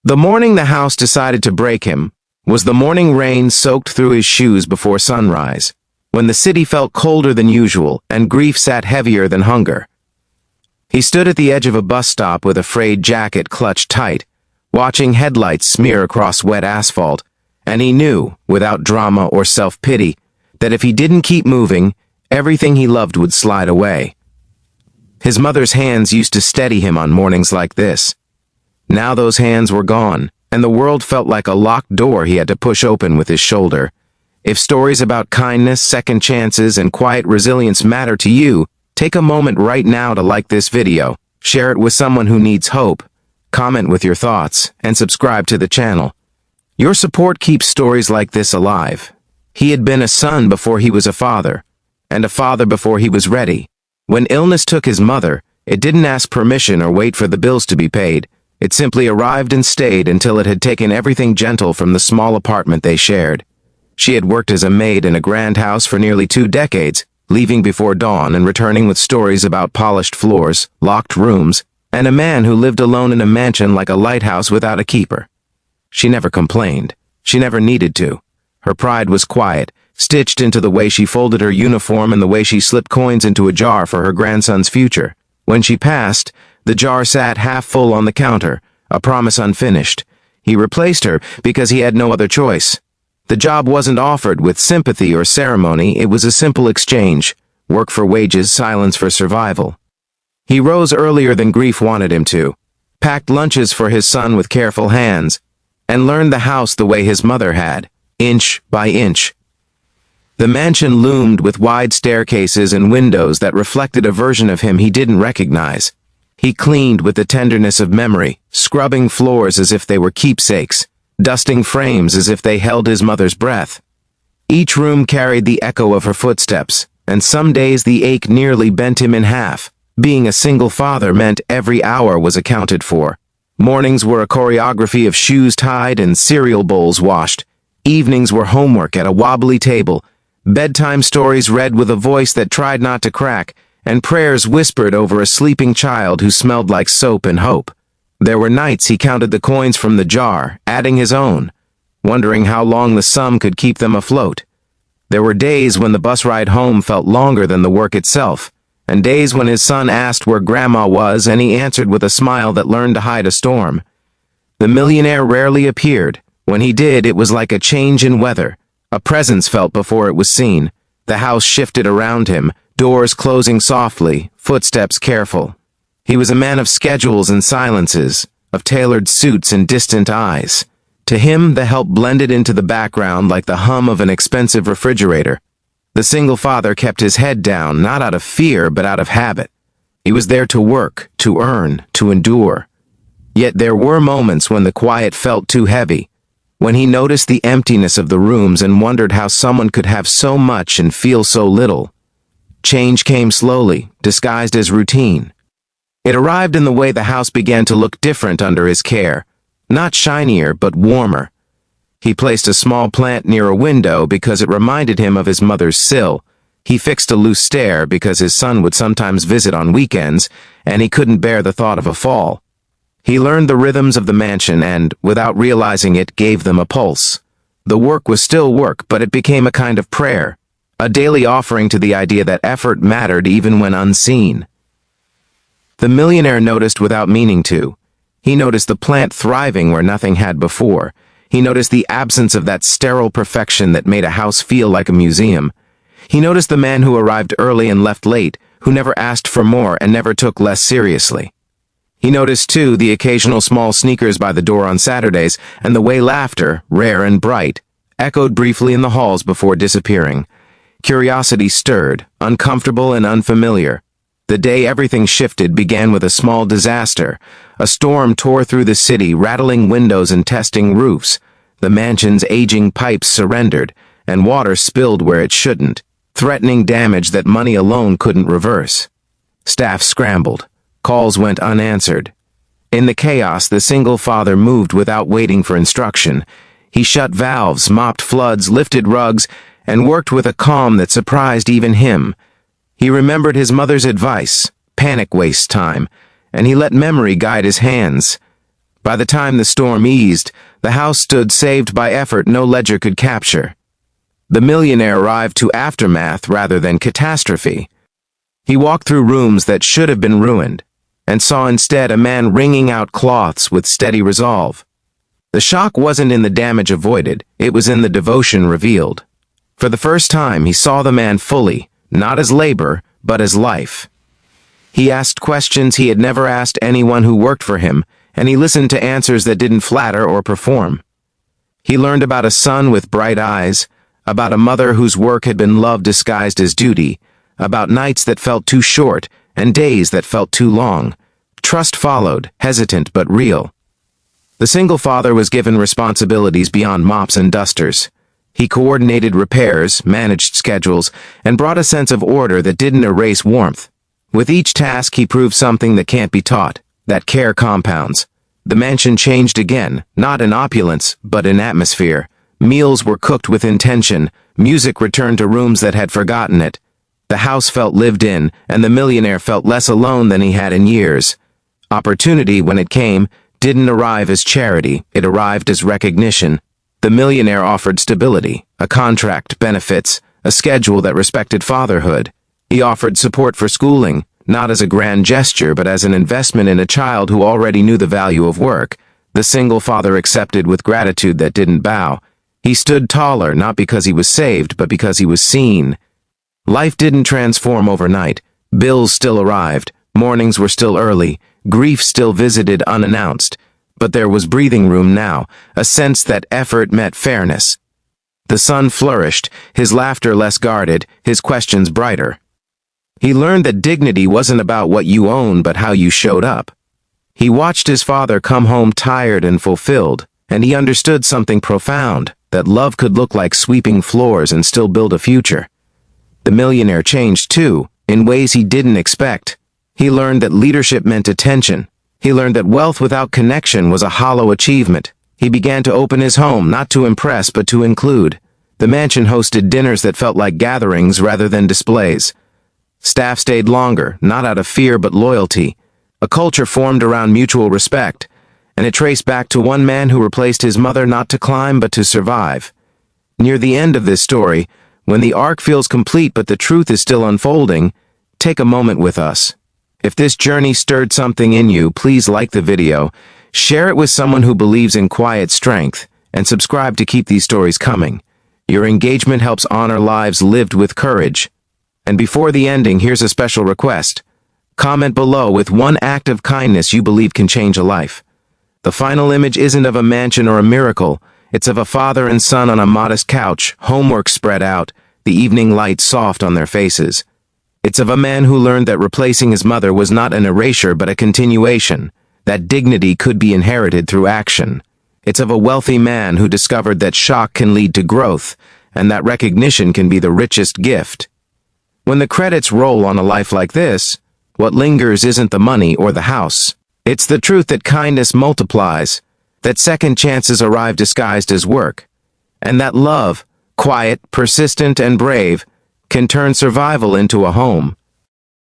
The morning the house decided to break him was the morning rain soaked through his shoes before sunrise, when the city felt colder than usual and grief sat heavier than hunger. He stood at the edge of a bus stop with a frayed jacket clutched tight, watching headlights smear across wet asphalt, and he knew, without drama or self-pity, that if he didn't keep moving, everything he loved would slide away. His mother's hands used to steady him on mornings like this. Now those hands were gone, and the world felt like a locked door he had to push open with his shoulder. If stories about kindness, second chances, and quiet resilience matter to you, take a moment right now to like this video, share it with someone who needs hope, comment with your thoughts, and subscribe to the channel. Your support keeps stories like this alive. He had been a son before he was a father, and a father before he was ready. When illness took his mother, it didn't ask permission or wait for the bills to be paid. It simply arrived and stayed until it had taken everything gentle from the small apartment they shared. She had worked as a maid in a grand house for nearly 2 decades, leaving before dawn and returning with stories about polished floors, locked rooms, and a man who lived alone in a mansion like a lighthouse without a keeper. She never complained. She never needed to. Her pride was quiet, stitched into the way she folded her uniform and the way she slipped coins into a jar for her grandson's future. When she passed, the jar sat half full on the counter, a promise unfinished. He replaced her because he had no other choice. The job wasn't offered with sympathy or ceremony, it was a simple exchange. Work for wages, silence for survival. He rose earlier than grief wanted him to, packed lunches for his son with careful hands, and learned the house the way his mother had, inch by inch. The mansion loomed with wide staircases and windows that reflected a version of him he didn't recognize. He cleaned with the tenderness of memory, scrubbing floors as if they were keepsakes, dusting frames as if they held his mother's breath. Each room carried the echo of her footsteps, and some days the ache nearly bent him in half. Being a single father meant every hour was accounted for. Mornings were a choreography of shoes tied and cereal bowls washed. Evenings were homework at a wobbly table, bedtime stories read with a voice that tried not to crack, and prayers whispered over a sleeping child who smelled like soap and hope. There were nights he counted the coins from the jar, adding his own, wondering how long the sum could keep them afloat. There were days when the bus ride home felt longer than the work itself, and days when his son asked where Grandma was and he answered with a smile that learned to hide a storm. The millionaire rarely appeared. When he did, it was like a change in weather. A presence felt before it was seen. The house shifted around him, doors closing softly, footsteps careful. He was a man of schedules and silences, of tailored suits and distant eyes. To him, the help blended into the background like the hum of an expensive refrigerator. The single father kept his head down, not out of fear, but out of habit. He was there to work, to earn, to endure. Yet there were moments when the quiet felt too heavy, when he noticed the emptiness of the rooms and wondered how someone could have so much and feel so little. Change came slowly, disguised as routine. It arrived in the way the house began to look different under his care, not shinier but warmer. He placed a small plant near a window because it reminded him of his mother's sill. He fixed a loose stair because his son would sometimes visit on weekends, and he couldn't bear the thought of a fall. He learned the rhythms of the mansion and, without realizing it, gave them a pulse. The work was still work, but it became a kind of prayer, a daily offering to the idea that effort mattered even when unseen. The millionaire noticed without meaning to. He noticed the plant thriving where nothing had before. He noticed the absence of that sterile perfection that made a house feel like a museum. He noticed the man who arrived early and left late, who never asked for more and never took less seriously. He noticed, too, the occasional small sneakers by the door on Saturdays and the way laughter, rare and bright, echoed briefly in the halls before disappearing. Curiosity stirred, uncomfortable and unfamiliar. The day everything shifted began with a small disaster. A storm tore through the city, rattling windows and testing roofs. The mansion's aging pipes surrendered, and water spilled where it shouldn't, threatening damage that money alone couldn't reverse. Staff scrambled. Calls went unanswered. In the chaos, the single father moved without waiting for instruction. He shut valves, mopped floods, lifted rugs, and worked with a calm that surprised even him. He remembered his mother's advice, panic wastes time, and he let memory guide his hands. By the time the storm eased, the house stood saved by effort no ledger could capture. The millionaire arrived to aftermath rather than catastrophe. He walked through rooms that should have been ruined, and saw instead a man wringing out cloths with steady resolve. The shock wasn't in the damage avoided, it was in the devotion revealed. For the first time, he saw the man fully, not as labor, but as life. He asked questions he had never asked anyone who worked for him, and he listened to answers that didn't flatter or perform. He learned about a son with bright eyes, about a mother whose work had been love disguised as duty, about nights that felt too short and days that felt too long. Trust followed, hesitant but real. The single father was given responsibilities beyond mops and dusters. He coordinated repairs, managed schedules, and brought a sense of order that didn't erase warmth. With each task, he proved something that can't be taught, that care compounds. The mansion changed again, not in opulence, but in atmosphere. Meals were cooked with intention, music returned to rooms that had forgotten it. The house felt lived in, and the millionaire felt less alone than he had in years. Opportunity, when it came, didn't arrive as charity, it arrived as recognition. The millionaire offered stability, a contract, benefits, a schedule that respected fatherhood. He offered support for schooling, not as a grand gesture but as an investment in a child who already knew the value of work. The single father accepted with gratitude that didn't bow. He stood taller not because he was saved but because he was seen. Life didn't transform overnight. Bills still arrived, mornings were still early, grief still visited unannounced. But there was breathing room now, a sense that effort met fairness. The son flourished, his laughter less guarded, his questions brighter. He learned that dignity wasn't about what you own but how you showed up. He watched his father come home tired and fulfilled, and he understood something profound, that love could look like sweeping floors and still build a future. The millionaire changed too, in ways he didn't expect. He learned that leadership meant attention. He learned that wealth without connection was a hollow achievement. He began to open his home, not to impress but to include. The mansion hosted dinners that felt like gatherings rather than displays. Staff stayed longer, not out of fear but loyalty. A culture formed around mutual respect, and it traced back to one man who replaced his mother not to climb but to survive. Near the end of this story, when the arc feels complete but the truth is still unfolding, take a moment with us. If this journey stirred something in you, please like the video, share it with someone who believes in quiet strength, and subscribe to keep these stories coming. Your engagement helps honor lives lived with courage. And before the ending, here's a special request. Comment below with one act of kindness you believe can change a life. The final image isn't of a mansion or a miracle. It's of a father and son on a modest couch, homework spread out, the evening light soft on their faces. It's of a man who learned that replacing his mother was not an erasure but a continuation, that dignity could be inherited through action. It's of a wealthy man who discovered that shock can lead to growth, and that recognition can be the richest gift. When the credits roll on a life like this, what lingers isn't the money or the house. It's the truth that kindness multiplies, that second chances arrive disguised as work, and that love, quiet, persistent, and brave, can turn survival into a home.